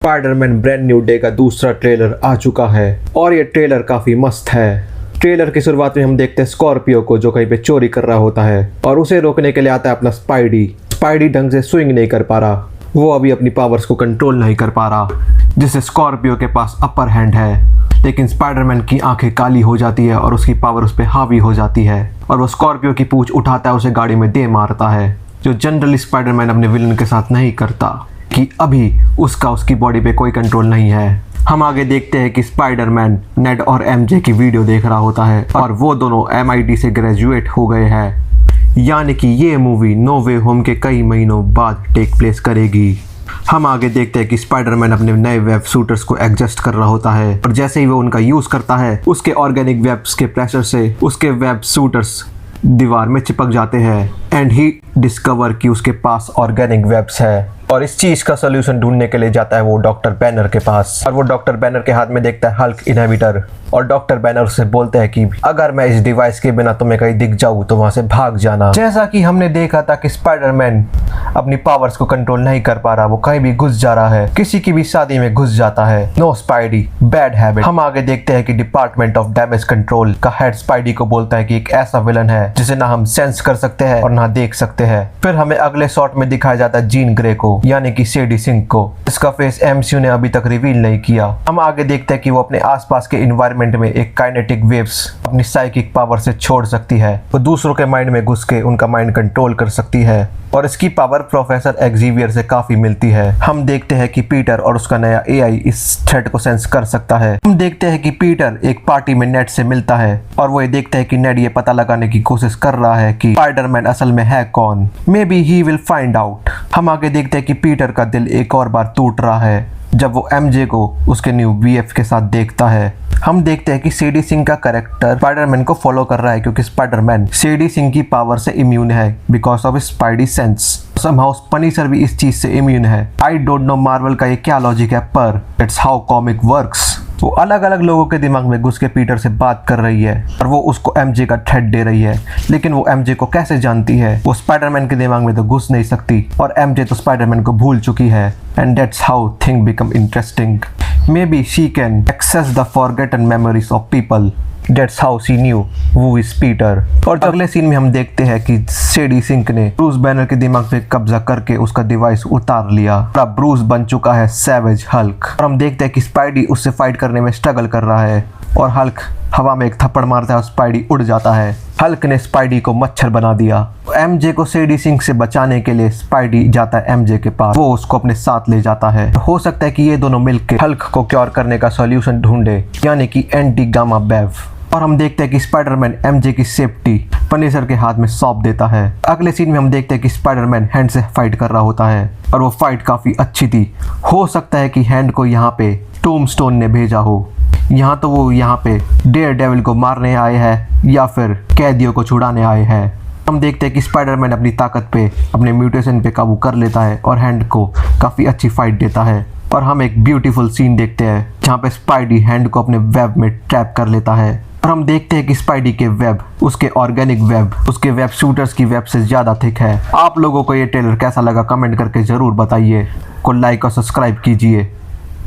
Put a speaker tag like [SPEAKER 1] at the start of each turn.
[SPEAKER 1] Spiderman brand new day का दूसरा trailer आ चुका है और ये ट्रेलर काफी मस्त है। ट्रेलर की शुरुआत में हम देखते हैं स्कॉर्पियो को जो कहीं पे चोरी कर रहा होता है और उसे रोकने के लिए आता है अपना स्पाइडी ढंग से स्विंग नहीं कर पा रहा, वो अभी अपनी पावर्स को कंट्रोल नहीं कर पा रहा जिससे स्कॉर्पियो के पास अपर हैंड है। लेकिन स्पाइडरमैन की आंखें काली हो जाती है और उसकी पावर उस पर हावी हो जाती है और वो स्कॉर्पियो की पूंछ उठाता है, उसे गाड़ी में दे मारता है, जो जनरली स्पाइडरमैन अपने विलन के साथ नहीं करता कि अभी उसकी बॉडी पे कोई कंट्रोल नहीं है। हम आगे देखते हैं कि स्पाइडरमैन नेड और एमजे की वीडियो देख रहा होता है और वो दोनों MIT से ग्रेजुएट हो गए हैं, यानी कि ये मूवी नो वे होम के कई महीनों बाद टेक प्लेस करेगी। हम आगे देखते हैं कि स्पाइडरमैन अपने नए वेब शूटर्स को एडजस्ट कर रहा होता है और जैसे ही वो उनका यूज करता है उसके ऑर्गेनिक वेब्स के प्रेशर से उसके वेब शूटर्स दीवार में चिपक जाते हैं एंड ही डिस्कवर कि उसके पास ऑर्गेनिक वेब्स है और इस चीज का सलूशन ढूंढने के लिए जाता है वो डॉक्टर बैनर के पास और वो डॉक्टर बैनर के हाथ में देखता है हल्क इनहिबिटर और डॉक्टर बैनर उससे बोलते हैं कि अगर मैं इस डिवाइस के बिना तुम्हें कहीं दिख जाऊं तो वहां से भाग जाना। जैसा कि हमने देखा था कि स्पाइडरमैन अपनी पावर्स को कंट्रोल नहीं कर पा रहा, वो कहीं भी घुस जा रहा है, किसी की भी शादी में घुस जाता है। No Spidey, bad habit. हम आगे देखते हैं कि डिपार्टमेंट ऑफ डैमेज कंट्रोल का हेड स्पाइडी को बोलता है कि एक ऐसा विलन है जिसे ना हम सेंस कर सकते हैं और ना देख सकते हैं। फिर हमें अगले शॉट में दिखाया जाता है जीन ग्रे को, यानी कि शेडी सिंह को, इसका फेस MCU ने अभी तक रिवील नहीं किया। हम आगे देखते हैं कि वो अपने आसपास के इन्वायरमेंट में एक काइनेटिक वेव्स अपनी साइकिक पावर से छोड़ सकती है, वो दूसरों के माइंड में घुस के उनका माइंड कंट्रोल कर सकती है और इसकी पावर प्रोफेसर एक्जेवियर से काफी मिलती है। हम देखते हैं कि पीटर और उसका नया AI इस थ्रेट को सेंस कर सकता है। हम देखते हैं कि पीटर एक पार्टी में नेड से मिलता है और वो ये देखते हैं कि नेड ये पता लगाने की कोशिश कर रहा है कि स्पाइडरमैन असल में है कौन। May be he will find out. हम आगे देखते हैं कि पीटर का दिल एक और बार टूट रहा है जब वो MJ को उसके न्यू BF के साथ देखता है। हम देखते हैं कि शेडी सिंह का कैरेक्टर स्पाइडरमैन को फॉलो कर रहा है क्योंकि स्पाइडरमैन शेडी सिंह की पावर से इम्यून है because of spidey sense. Somehow Punisher भी इस चीज से इम्यून है। आई डोंट नो मार्वल का ये क्या लॉजिक है, पर इट्स हाउ कॉमिक वर्क्स। वो अलग अलग लोगों के दिमाग में घुस के पीटर से बात कर रही है और वो उसको MJ का थ्रेट दे रही है, लेकिन वो MJ को कैसे जानती है? वो स्पाइडरमैन के दिमाग में तो घुस नहीं सकती और MJ तो स्पाइडरमैन को भूल चुकी है and that's how thing become interesting. Maybe she can access the forgotten memories of people. That's how she knew who is Peter. और अगले सीन में हम देखते हैं कि शेडी सिंह ने ब्रूस बैनर के दिमाग पे कब्जा करके उसका डिवाइस उतार लिया। अब ब्रूस बन चुका है सैवेज हल्क और हम देखते हैं कि स्पाइडी उससे फाइट करने में स्ट्रगल कर रहा है और हल्क हवा में एक थप्पड़ मारता है और स्पाइडी उड़ जाता है। हल्क ने स्पाइडी को मच्छर बना दिया। MJ को शेडी सिंह से बचाने के लिए स्पाइडी जाता है MJ के पास, वो उसको अपने साथ ले जाता है। हो सकता है कि ये दोनों मिलकर हल्क को क्योर करने का सॉल्यूशन ढूंढे, यानी कि एंटी गामा बेव। और हम देखते हैं कि स्पाइडरमैन MJ की सेफ्टी पनीसर के हाथ में सौंप देता है। अगले सीन में हम देखते हैं कि स्पाइडरमैन हैंड से फाइट कर रहा होता है और वो फाइट काफी अच्छी थी। हो सकता है कि हैंड को यहाँ पे टूम्बस्टोन ने भेजा हो, यहाँ तो वो यहाँ पे डेयर डेविल को मारने आए हैं या फिर कैदियों को छुड़ाने आए हैं। हम देखते हैं कि स्पाइडरमैन अपनी ताकत पे अपने म्यूटेशन पे काबू कर लेता है और हैंड को काफ़ी अच्छी फाइट देता है और हम एक ब्यूटीफुल सीन देखते हैं जहाँ पे स्पाइडी हैंड को अपने वेब में ट्रैप कर लेता है और हम देखते हैं कि स्पाइडी के वेब, उसके ऑर्गेनिक वेब, उसके वेब शूटर्स की वेब से ज़्यादा थिक है। आप लोगों को ये ट्रेलर कैसा लगा कमेंट करके ज़रूर बताइए। को लाइक और सब्सक्राइब कीजिए।